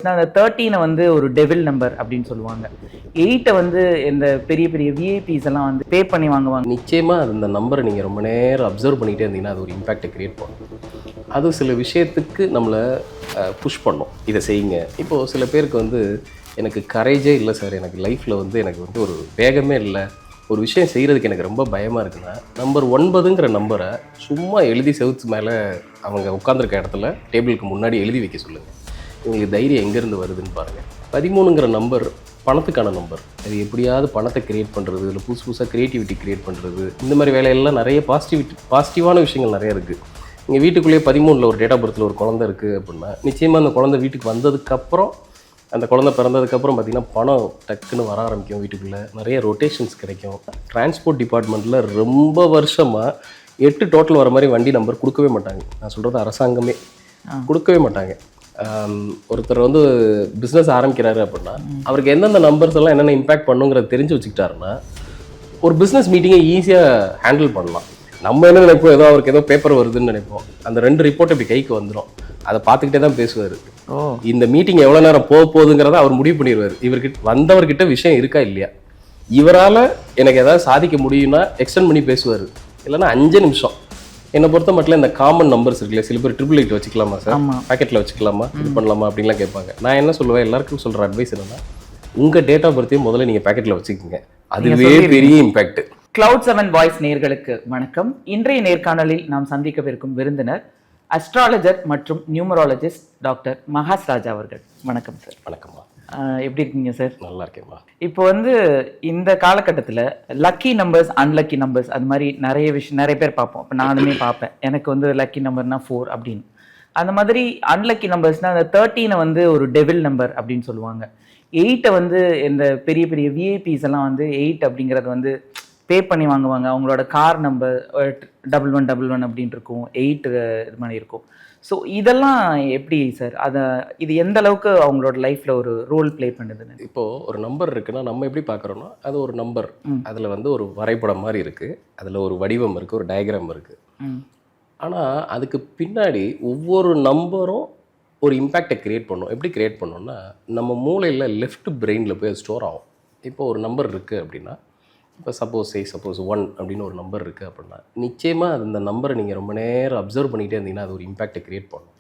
அந்த 13 வந்து ஒரு டெவில் நம்பர் அப்படின்னு சொல்லுவாங்க. 8 வந்து இந்த பெரிய பெரிய விஐபிஸ் எல்லாம் வந்து பே பண்ணி வாங்குவாங்க. நிச்சயமா அந்த நம்பரை நீங்கள் ரொம்ப நேரம் அப்சர்வ் பண்ணிகிட்டே இருந்தீங்கன்னா அது ஒரு இம்பேக்டை கிரியேட் பண்ணும். அது சில விஷயத்துக்கு நம்மளை புஷ் பண்ணும், இதை செய்யுங்க. இப்போது சில பேருக்கு வந்து எனக்கு கரேஜே இல்லை சார், எனக்கு லைஃப்பில் வந்து எனக்கு வந்து ஒரு வேகமே இல்லை, ஒரு விஷயம் செய்கிறதுக்கு எனக்கு ரொம்ப பயமாக இருக்குன்னா நம்பர் 9ங்கிற நம்பரை சும்மா எழுதி செவுத்து மேலே அவங்க உட்காந்துருக்க இடத்துல டேபிளுக்கு முன்னாடி எழுதி வைக்க சொல்லுங்கள். இவங்களுக்கு தைரியம் எங்கேருந்து வருதுன்னு பாருங்கள். 13ங்கிற நம்பர் பணத்துக்கான நம்பர். அது எப்படியாவது பணத்தை கிரியேட் பண்ணுறது, இல்லை புதுசு புதுசாக க்ரியேட்டிவிட்டி கிரியேட் பண்ணுறது, இந்த மாதிரி வேலையெல்லாம் நிறைய பாசிட்டிவான விஷயங்கள் நிறைய இருக்குது. இங்கே வீட்டுக்குள்ளேயே 13 ஒரு டேட் ஆஃப் பர்த்தில் ஒரு குழந்தை இருக்குது அப்படின்னா நிச்சயமாக அந்த குழந்தை வீட்டுக்கு வந்ததுக்கப்புறம், அந்த குழந்தை பிறந்ததுக்கப்புறம் பார்த்திங்கன்னா பணம் டக்குன்னு வர ஆரம்பிக்கும். வீட்டுக்குள்ளே நிறைய ரொட்டேஷன்ஸ் கிடைக்கும். டிரான்ஸ்போர்ட் டிபார்ட்மெண்ட்டில் ரொம்ப வருஷமாக 8 டோட்டல் வர மாதிரி வண்டி நம்பர் கொடுக்கவே மாட்டாங்க. நான் சொல்கிறது அரசாங்கமே கொடுக்கவே மாட்டாங்க. ஒருத்தர் வந்து பிஸ்னஸ் ஆரம்பிக்கிறாரு அப்படின்னா அவருக்கு எந்தெந்த நம்பர்ஸ் எல்லாம் என்னென்ன இம்பேக்ட் பண்ணுங்கிறத தெரிஞ்சு வச்சுக்கிட்டாருன்னா ஒரு பிஸ்னஸ் மீட்டிங்கை ஈஸியாக ஹேண்டில் பண்ணலாம். நம்ம என்ன நினைப்போம், ஏதோ அவருக்கு ஏதோ பேப்பர் வருதுன்னு நினைப்போம். அந்த 2 ரிப்போர்ட் இப்படி கைக்கு வந்துடும். அதை பார்த்துக்கிட்டே தான் பேசுவார். இந்த மீட்டிங் எவ்வளோ நேரம் போகுதுங்கிறத அவர் முடிவு பண்ணிடுவார். இவர்கிட்ட வந்தவர்கிட்ட விஷயம் இருக்கா இல்லையா, இவரால் எனக்கு ஏதாவது சாதிக்க முடியும்னா எக்ஸ்டெண்ட் பண்ணி பேசுவார். இல்லைன்னா 5 நிமிஷம். என்னை பொறுத்த மட்டும் இந்த காமன் நம்பர்ஸ் இருக்குல்ல, சில பேர் 888 வச்சுக்கலாமா சார், பேக்கெட்டில் வச்சுக்கலாமா, இது பண்ணலாமா அப்படின்லாம் கேட்பாங்க. நான் என்ன சொல்லுவேன், எல்லாருக்கும் சொல்கிற அட்வைஸ் என்னன்னா, உங்கள் டேட் ஆஃப் பர்த்தையும் முதல்ல நீங்கள் பேக்கெட்டில் வச்சுக்கோங்க. அதுவே பெரிய இம்பாக்ட். Cloud7 வாய்ஸ் நேயர்களுக்கு வணக்கம். இன்றைய நேர்காணலில் நாம் சந்திக்கவிருக்கும் விருந்தினர் அஸ்ட்ராலஜர் மற்றும் நியூமராலஜிஸ்ட் டாக்டர் மகாஸ் ராஜா அவர்கள். வணக்கம் சார். வணக்கம்மா. எப்படி இருக்கீங்க சார்? நல்லா இருக்கேம்மா. இப்போ வந்து இந்த காலகட்டத்தில் லக்கி நம்பர்ஸ், அன்லக்கி நம்பர்ஸ், அது மாதிரி நிறைய பேர் பார்ப்போம். இப்போ நானுமே பார்ப்பேன். எனக்கு வந்து லக்கி நம்பர்னா 4 அப்படின்னு. அந்த மாதிரி அன்லக்கி நம்பர்ஸ்னால் அந்த 13 வந்து ஒரு டெவில் நம்பர் அப்படின்னு சொல்லுவாங்க. 8 வந்து இந்த பெரிய பெரிய விஐபிஸ் எல்லாம் வந்து 8 அப்படிங்கிறது வந்து பே பண்ணி வாங்குவாங்க. அவங்களோட கார் நம்பர் 1111 அப்படின்னு இருக்கும், 8 இது மாதிரி இருக்கும். ஸோ இதெல்லாம் எப்படி சார், இது எந்த அளவுக்கு அவங்களோட லைஃப்பில் ஒரு ரோல் ப்ளே பண்ணுதுன்னு? இப்போது ஒரு நம்பர் இருக்குன்னா நம்ம எப்படி பார்க்குறோன்னா அது ஒரு நம்பர், அதில் வந்து ஒரு வரைபடம் மாதிரி இருக்குது, அதில் ஒரு வடிவம் இருக்குது, ஒரு டயக்ராம் இருக்குது. ஆனால் அதுக்கு பின்னாடி ஒவ்வொரு நம்பரும் ஒரு இம்பேக்டை க்ரியேட் பண்ணும். எப்படி க்ரியேட் பண்ணோம்னா நம்ம மூளையில் லெஃப்ட் பிரெயினில் போய் அது ஸ்டோர் ஆகும். இப்போ ஒரு நம்பர் இருக்குது அப்படின்னா, இப்போ சப்போஸ் 1 அப்படின்னு ஒரு நம்பர் இருக்குது அப்படின்னா நிச்சயமாக அந்த நம்பரை நீங்கள் ரொம்ப நேரம் அப்சர்வ் பண்ணிகிட்டே இருந்தீங்கன்னா அது ஒரு இம்பேக்டை க்ரியேட் பண்ணும்.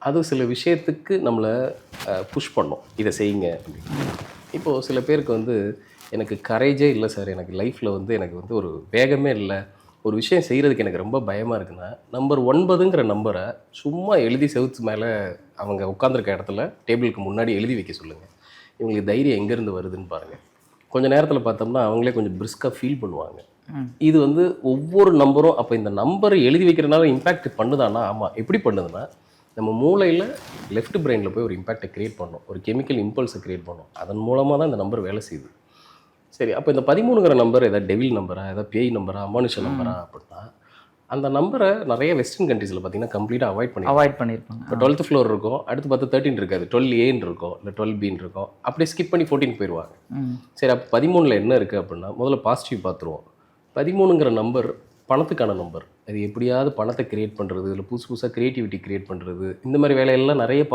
அது சில விஷயத்துக்கு நம்மளை புஷ் பண்ணும், இதை செய்யுங்க அப்படின்னு. இப்போது சில பேருக்கு வந்து எனக்கு கரேஜே இல்லை சார், எனக்கு லைஃப்பில் வந்து எனக்கு வந்து ஒரு வேகமே இல்லை, ஒரு விஷயம் செய்கிறதுக்கு எனக்கு ரொம்ப பயமாக இருக்குன்னா நம்பர் 9ங்கிற நம்பரை சும்மா எழுதி செவுத்து மேலே அவங்க உட்காந்துருக்க இடத்துல டேபிளுக்கு முன்னாடி எழுதி வைக்க சொல்லுங்கள். இவங்களுக்கு தைரியம் எங்கேருந்து வருதுன்னு பாருங்கள். கொஞ்சம் நேரத்தில் பார்த்தோம்னா அவங்களே கொஞ்சம் பிரிஸ்காக ஃபீல் பண்ணுவாங்க. இது வந்து ஒவ்வொரு நம்பரும் அப்போ இந்த நம்பரை எழுதி வைக்கிறதுனால இம்பேக்ட் பண்ணுதானா? ஆமாம். எப்படி பண்ணுதுன்னா நம்ம மூளையில் லெஃப்ட் பிரெயினில் போய் ஒரு இம்பேக்டை க்ரியேட் பண்ணோம், ஒரு கெமிக்கல் இம்பல்ஸை க்ரியேட் பண்ணோம். அதன் மூலமாக தான் இந்த நம்பர் வேலை செய்யுது. சரி, அப்போ இந்த 13ங்கிற நம்பர் ஏதாவது டெவில் நம்பரா, ஏதாவது பேய் நம்பரா, அமானுஷ நம்பரா அப்படின்னா அந்த நம்பரை நிறைய வெஸ்டர்ன் கண்ட்ரீஸில் பார்த்தீங்கன்னா கம்ப்ளீட்டாக அவாய்ட் பண்ணியிருப்பாங்க. இப்போ 12th ஃப்ளோர் இருக்கும், அடுத்து பார்த்து 13 இருக்காது, 12A இருக்கும், இல்லை 12Bன்னு இருக்கும், அப்படியே ஸ்கிப் பண்ணி 14 போயிடுவாங்க. சரி, அப்போ 13ல் என்ன இருக்குது அப்படின்னா முதல்ல பாசிட்டிவ் பார்த்துருவோம். 13ங்கிற நம்பர் பணத்துக்கான நம்பர். அது எப்படியாவது பணத்தை கிரியேட் பண்ணுறது, இல்லை புதுசு புதுசாக க்ரியேட்டிவிட்டி கிரியேட் பண்ணுறது, இந்த மாதிரி வேலையெல்லாம் நிறைய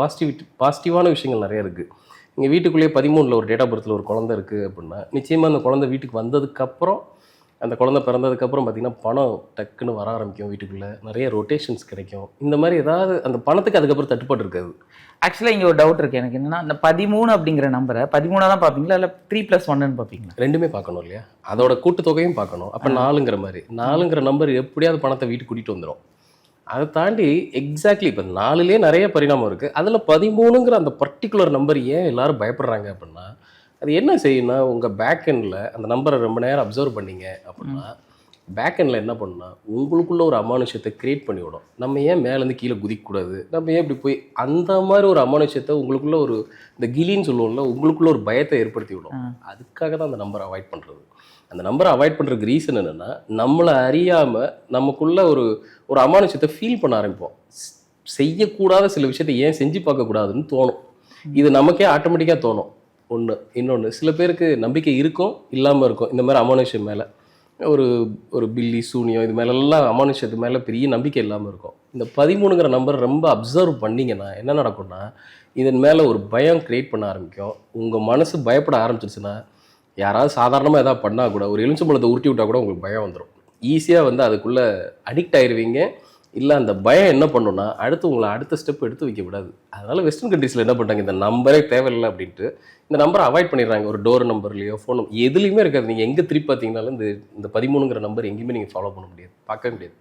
பாசிட்டிவான விஷயங்கள் நிறைய இருக்குது. இங்கே வீட்டுக்குள்ளேயே 13 ஒரு டேட் ஆஃப் பர்த்தில் ஒரு குழந்தை இருக்குது அப்படின்னா நிச்சயமாக அந்த குழந்தை வீட்டுக்கு வந்ததுக்கப்புறம், அந்த குழந்தை பிறந்ததுக்கப்புறம் பார்த்திங்கன்னா பணம் டக்குன்னு வர ஆரம்பிக்கும். வீட்டுக்குள்ளே நிறைய ரொட்டேஷன்ஸ் கிடைக்கும். இந்த மாதிரி ஏதாவது அந்த பணத்துக்கு அதுக்கப்புறம் தட்டுப்பாடு இருக்காது. ஆக்சுவலாக இங்கே ஒரு டவுட் இருக்குது எனக்கு. என்னென்னா இந்த 13 அப்படிங்கிற நம்பரை 13 தான் பார்ப்பீங்களா, இல்லை 3+1ன்னு பார்ப்பீங்களா? ரெண்டுமே பார்க்கணும் இல்லையா, அதோட கூட்டுத்தொகையும் பார்க்கணும். அப்போ 4ங்கிற மாதிரி 4ங்கிற நம்பர் எப்படியாவது பணத்தை வீட்டுக்கு கூட்டிகிட்டு வந்துடும். அதை தாண்டி எக்ஸாக்ட்லி இப்போ 4லேயே நிறைய பரிணாமம் இருக்குது. அதில் 13ங்கிற அந்த பர்டிகுலர் நம்பர் ஏன் எல்லோரும் பயப்படுறாங்க அப்படின்னா அது என்ன செய்யும்னா உங்கள் பேக் எண்டில் அந்த நம்பரை ரொம்ப நேரம் அப்சர்வ் பண்ணிங்க அப்படின்னா பேக் எண்டில் என்ன பண்ணுன்னா உங்களுக்குள்ள ஒரு அமானுஷத்தை க்ரியேட் பண்ணிவிடும். நம்ம ஏன் மேலேருந்து கீழே குதிக்கக்கூடாது, நம்ம ஏன் இப்படி போய் அந்த மாதிரி ஒரு அமானுஷத்தை உங்களுக்குள்ள ஒரு இந்த கிலின்னு சொல்லுவோம்ல, உங்களுக்குள்ள ஒரு பயத்தை ஏற்படுத்தி விடும். அதுக்காக தான் அந்த நம்பரை அவாய்ட் பண்ணுறது. அந்த நம்பரை அவாய்ட் பண்ணுறதுக்கு ரீசன் என்னென்னா நம்மளை அறியாமல் நமக்குள்ள ஒரு அமானுஷத்தை ஃபீல் பண்ண ஆரம்பிப்போம். செய்யக்கூடாத சில விஷயத்தை ஏன் செஞ்சு பார்க்கக்கூடாதுன்னு தோணும். இது நமக்கே ஆட்டோமேட்டிக்காக தோணும். ஒன்று. இன்னொன்று, சில பேருக்கு நம்பிக்கை இருக்கும், இல்லாமல் இருக்கும் இந்த மாதிரி அமானுஷம் மேலே. ஒரு ஒரு பில்லி சூனியம் இது மேலெல்லாம் அமானுஷத்து மேலே பெரிய நம்பிக்கை இல்லாமல் இருக்கும். இந்த 13ங்கிற நம்பர் ரொம்ப அப்சர்வ் பண்ணிங்கன்னா என்ன நடக்கும்னா, இதன் மேலே ஒரு பயம் க்ரியேட் பண்ண ஆரம்பிக்கும். உங்கள் மனசு பயப்பட ஆரம்பிச்சிருச்சுன்னா, யாராவது சாதாரணமாக எதாவது பண்ணால் கூட, ஒரு எலுமிச்சம்பழத்தை உருட்டி விட்டால் கூட உங்களுக்கு பயம் வந்துடும். ஈஸியாக வந்து அதுக்குள்ளே அடிக்ட் ஆயிடுவீங்க. இல்லை அந்த பயம் என்ன பண்ணுன்னா, அடுத்த ஸ்டெப் எடுத்து வைக்க விடாது. அதனால் வெஸ்டர்ன் கண்ட்ரீஸில் என்ன பண்ணுறாங்க, இந்த நம்பரே தேவையில்லை அப்படின்ட்டு இந்த நம்பரை அவாய்ட் பண்ணிடுறாங்க. ஒரு டோர் நம்பர்லையோ ஃபோன் நம்பர் எதுலேயுமே இருக்காது. நீங்கள் எங்கே திருப்பி பார்த்தீங்கனாலும் இந்த 13ங்கிற நம்பர் எங்கேயுமே நீங்கள் ஃபாலோ பண்ண முடியாது, பார்க்கவே முடியாது.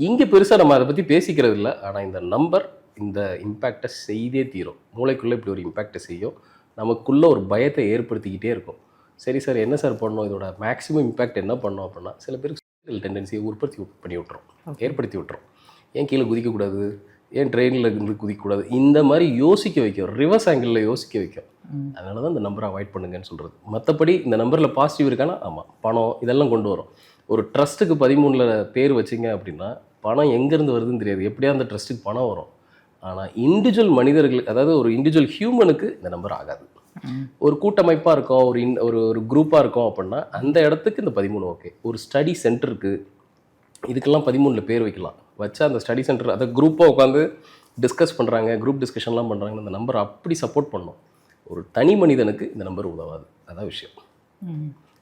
இங்கே பெருசாக நம்ம அதை பற்றி பேசிக்கிறது இல்லை. ஆனால் இந்த நம்பர் இந்த இம்பேக்டை செய்தே தீரும். மூளைக்குள்ளே இப்படி ஒரு இம்பேக்டை செய்யும். நமக்குள்ளே ஒரு பயத்தை ஏற்படுத்திக்கிட்டே இருக்கும். சரி சார், என்ன சார் பண்ணோம், இதோட மேக்ஸிமம் இம்பேக்ட் என்ன பண்ணோம் அப்படின்னா, சில பேருக்கு டெண்டன்சியை பண்ணி விட்டுரும், ஏற்படுத்தி விட்டுரும். ஏன் கீழே குதிக்கக்கூடாது, ஏன் ட்ரெயினில் இருந்து குதிக்கக்கூடாது, இந்த மாதிரி யோசிக்க வைக்கும், ரிவர்ஸ் ஆங்கிளில் யோசிக்க வைக்கும். அதனால தான் இந்த நம்பரை அவாய்ட் பண்ணுங்கன்னு சொல்கிறது. மற்றபடி இந்த நம்பரில் பாசிட்டிவ் இருக்கானா, ஆமாம், பணம் இதெல்லாம் கொண்டு வரும். ஒரு ட்ரஸ்ட்டுக்கு 13ல் பேர் வச்சிங்க அப்படின்னா, பணம் எங்கேருந்து வருதுன்னு தெரியாது, எப்படியா அந்த ட்ரஸ்ட்டுக்கு பணம் வரும். ஆனால் இண்டிவிஜுவல் மனிதர்களுக்கு, அதாவது ஒரு இண்டிவிஜுவல் ஹியூமனுக்கு இந்த நம்பர் ஆகாது. ஒரு கூட்டமைப்பாக இருக்கோம், ஒரு குரூப்பாக இருக்கோம் அப்படின்னா அந்த இடத்துக்கு இந்த 13 ஓகே. ஒரு ஸ்டடி சென்டருக்கு இதுக்கெல்லாம் 13ல் பேர் வைக்கலாம். வச்சா அந்த ஸ்டடி சென்டர் அதை குரூப்பாக உட்காந்து டிஸ்கஸ் பண்ணுறாங்க, குரூப் டிஸ்கஷன்லாம் பண்ணுறாங்க, இந்த நம்பர் அப்படி சப்போர்ட் பண்ணும். ஒரு தனி மனிதனுக்கு இந்த நம்பர் உதவாது, அதான் விஷயம்.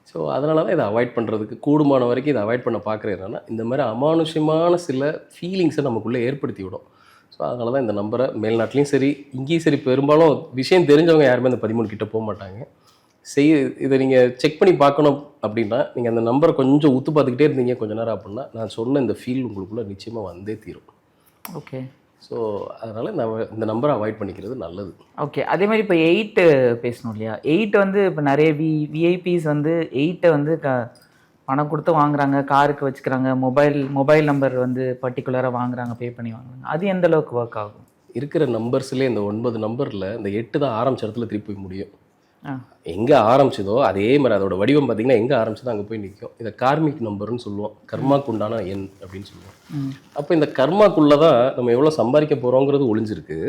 ஸோ அதனால தான் இதை அவாய்ட் பண்ணுறதுக்கு கூடுமான வரைக்கும் இதை அவாய்ட் பண்ண பார்க்குறது என்னென்னா, இந்த மாதிரி அமானுஷ்யமான சில ஃபீலிங்ஸை நமக்குள்ளே ஏற்படுத்தி விடும். ஸோ அதனால தான் இந்த நம்பரை மேல்நாட்டிலையும் சரி இங்கேயும் சரி பெரும்பாலும் விஷயம் தெரிஞ்சவங்க யாருமே அந்த 13 கிட்ட போக மாட்டாங்க. இதை நீங்கள் செக் பண்ணி பார்க்கணும் அப்படின்னா, நீங்கள் அந்த நம்பரை கொஞ்சம் உத்து பார்த்துக்கிட்டே இருந்தீங்க கொஞ்ச நேரம் அப்படின்னா, நான் சொன்ன இந்த ஃபீல் உங்களுக்குள்ளே நிச்சயமாக வந்தே தீரும். ஓகே. ஸோ அதனால் இந்த நம்பரை அவாய்ட் பண்ணிக்கிறது நல்லது. ஓகே. அதே மாதிரி இப்போ 8 பேசணும் இல்லையா? 8 வந்து இப்போ நிறைய விஐபிஸ் வந்து 8 வந்து பணம் கொடுத்து வாங்குறாங்க, காருக்கு வச்சுக்கிறாங்க, மொபைல் நம்பர் வந்து பர்டிகுலராக வாங்குறாங்க, பே பண்ணி வாங்குறாங்க. அது எந்த அளவுக்கு ஒர்க் ஆகும்? இருக்கிற நம்பர்ஸ்லேயே இந்த 9 நம்பரில் இந்த 8 தான் ஆரம்பிச்ச இடத்துல திருப்பி போய் முடியும். எங்கே ஆரம்பிச்சதோ அதே மாதிரி அதோட வடிவம் பார்த்தீங்கன்னா எங்கே ஆரம்பிச்சதோ அங்கே போய் நிற்கும். இதை கார்மிக் நம்பர்னு சொல்லுவோம், கர்மாக்கு உண்டான எண் அப்படின்னு சொல்லுவோம். அப்போ இந்த கர்மாக்குள்ளே தான் நம்ம எவ்வளோ சம்பாதிக்க போகிறோங்கிறது ஒளிஞ்சிருக்கு.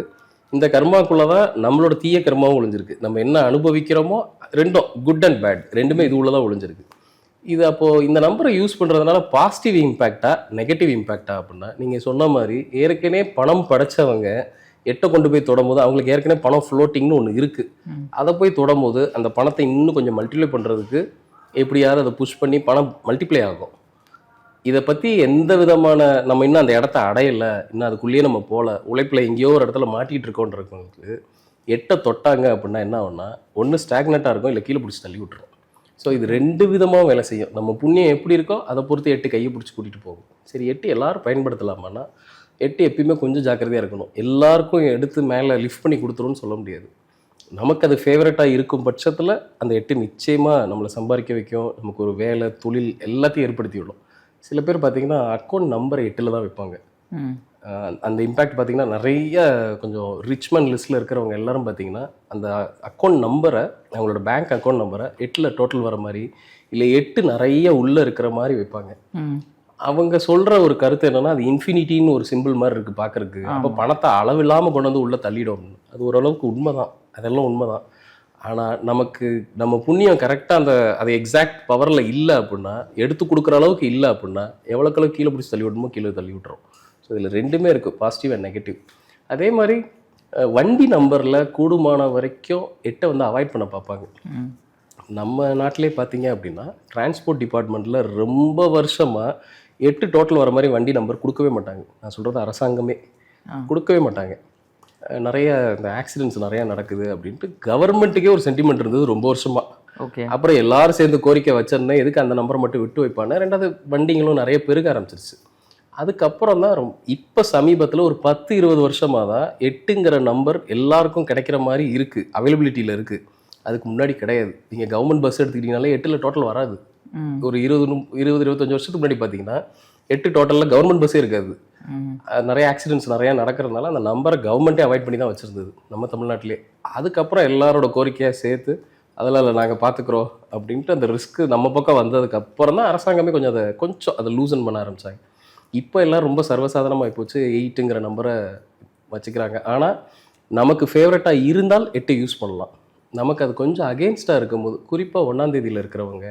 இந்த கர்மாக்குள்ளே தான் நம்மளோட தீய கர்மாவும் ஒளிஞ்சிருக்கு. நம்ம என்ன அனுபவிக்கிறோமோ ரெண்டும், குட் அண்ட் பேட் ரெண்டுமே இது உள்ள தான் ஒளிஞ்சிருக்கு. இது அப்போது இந்த நம்பரை யூஸ் பண்ணுறதுனால பாசிட்டிவ் இம்பேக்டா நெகட்டிவ் இம்பேக்டா அப்படின்னா, நீங்கள் சொன்ன மாதிரி ஏற்கனவே பணம் படைச்சவங்க 8 கொண்டு போய் தொடும்போது அவங்களுக்கு ஏற்கனவே பணம் ஃப்ளோட்டிங்னு ஒன்று இருக்குது. அதை போய் தொடும்போது அந்த பணத்தை இன்னும் கொஞ்சம் மல்டிப்ளை பண்ணுறதுக்கு எப்படியாவது அதை புஷ் பண்ணி பணம் மல்டிப்ளை ஆகும். இதை பற்றி எந்த விதமான நம்ம இன்னும் அந்த இடத்த அடையலை, இன்னும் அதுக்குள்ளேயே நம்ம போகல, உழைப்பில் எங்கேயோ ஒரு இடத்துல மாட்டிகிட்டு இருக்கோன்றவங்களுக்கு 8 தொட்டாங்க அப்படின்னா என்ன ஆகும்னா, ஒன்று ஸ்டாக்னட்டாக இருக்கும், இல்லை கீழே பிடிச்சி தள்ளி விட்டுரும். ஸோ இது 2 விதமாக வேலை செய்யும். நம்ம புண்ணியம் எப்படி இருக்கோ அதை பொறுத்து 8 கையை பிடிச்சி கூட்டிகிட்டு போகும். சரி, 8 எல்லாரும் பயன்படுத்தலாமான்னா 8 எப்பயுமே கொஞ்சம் ஜாக்கிரதையாக இருக்கணும். எல்லாருக்கும் எடுத்து மேலே லிஃப்ட் பண்ணி கொடுத்துருன்னு சொல்ல முடியாது. நமக்கு அது ஃபேவரட்டாக இருக்கும் பட்சத்தில் அந்த 8 நிச்சயமாக நம்மளை சம்பாதிக்க வைக்கும், நமக்கு ஒரு வேலை தொழில் எல்லாத்தையும் ஏற்படுத்தி விடும். சில பேர் பார்த்தீங்கன்னா அக்கௌண்ட் நம்பரை 8ல் தான் வைப்பாங்க. அந்த இம்பேக்ட் பார்த்தீங்கன்னா நிறைய கொஞ்சம் ரிச்மேன் லிஸ்ட்டில் இருக்கிறவங்க எல்லாரும் பார்த்தீங்கன்னா அந்த அக்கௌண்ட் நம்பரை, அவங்களோட பேங்க் அக்கௌண்ட் நம்பரை 8ல் டோட்டல் வர மாதிரி, இல்லை 8 நிறைய உள்ளே இருக்கிற மாதிரி வைப்பாங்க. அவங்க சொல்கிற ஒரு கருத்து என்னென்னா, அது இன்ஃபினிட்டின்னு ஒரு சிம்பிள் மாதிரி இருக்குது பார்க்குறதுக்கு. அப்போ பணத்தை அளவில்லாமல் கொண்டு வந்து உள்ளே தள்ளிடும். அது ஓரளவுக்கு உண்மை தான், அதெல்லாம் உண்மை தான். ஆனால் நம்ம புண்ணியம் கரெக்டாக அது எக்ஸாக்ட் பவரில் இல்லை அப்படின்னா, எடுத்து கொடுக்குற அளவுக்கு இல்லை அப்படின்னா, எவ்வளோக்களவுக்கு கீழே பிடிச்சி தள்ளி விடணுமோ கீழே தள்ளி விட்டுரும். ஸோ இதில் ரெண்டுமே இருக்குது, பாசிட்டிவ் அண்ட் நெகட்டிவ். அதே மாதிரி வண்டி நம்பரில் கூடுமான வரைக்கும் 8 வந்து அவாய்ட் பண்ண பார்ப்பாங்க. நம்ம நாட்டிலே பார்த்தீங்க அப்படின்னா டிரான்ஸ்போர்ட் டிபார்ட்மெண்ட்டில் ரொம்ப வருஷமாக 8 டோட்டல் வர மாதிரி வண்டி நம்பர் கொடுக்கவே மாட்டாங்க. நான் சொல்கிறது அரசாங்கமே கொடுக்கவே மாட்டாங்க. நிறைய இந்த ஆக்சிடென்ட்ஸ் நிறையா நடக்குது அப்படின்ட்டு கவர்மெண்ட்டுக்கே ஒரு சென்டிமெண்ட் இருந்தது ரொம்ப வருஷமாக. ஓகே. அப்புறம் எல்லாரும் சேர்ந்து கோரிக்கை வச்சிருந்தேன், எதுக்கு அந்த நம்பரை மட்டும் விட்டு வைப்பானே. ரெண்டாவது வண்டிங்களும் நிறைய பெருக ஆரம்பிச்சிருச்சு. அதுக்கப்புறம் தான் இப்போ சமீபத்தில் ஒரு 10-20 வருஷமாக தான் 8ங்கிற நம்பர் எல்லாருக்கும் கிடைக்கிற மாதிரி இருக்குது, அவைலபிலிட்டியில் இருக்குது. அதுக்கு முன்னாடி கிடையாது. நீங்கள் கவர்மெண்ட் பஸ் எடுத்துக்கிட்டீங்கனாலே 8ல் டோட்டல் வராது. ஒரு 20-25 வருஷத்துக்கு முன்னாடி பார்த்தீங்கன்னா 8 டோட்டலில் கவர்மெண்ட் பஸ்ஸே இருக்காது. நிறைய ஆக்சிடென்ட்ஸ் நிறையா நடக்கிறதுனால அந்த நம்பரை கவர்மெண்ட்டே அவாய்ட் பண்ணி தான் வச்சுருந்தது நம்ம தமிழ்நாட்டிலே. அதுக்கப்புறம் எல்லாரோட கோரிக்கையாக சேர்த்து அதெல்லாம் நாங்கள் பார்த்துக்குறோம் அப்படின்ட்டு அந்த ரிஸ்க்கு நம்ம பக்கம் வந்ததுக்கப்புறம் தான் அரசாங்கமே கொஞ்சம் அதை லூசன் பண்ண ஆரம்பித்தாங்க. இப்போ எல்லாம் ரொம்ப சர்வசாதாரணமாக போச்சு, 8ங்கிற நம்பரை வச்சுக்கிறாங்க. ஆனால் நமக்கு ஃபேவரட்டாக இருந்தால் 8 யூஸ் பண்ணலாம். நமக்கு அது கொஞ்சம் அகெயின்ஸ்டாக இருக்கும்போது, குறிப்பாக 1ஆம் தேதியில் இருக்கிறவங்க,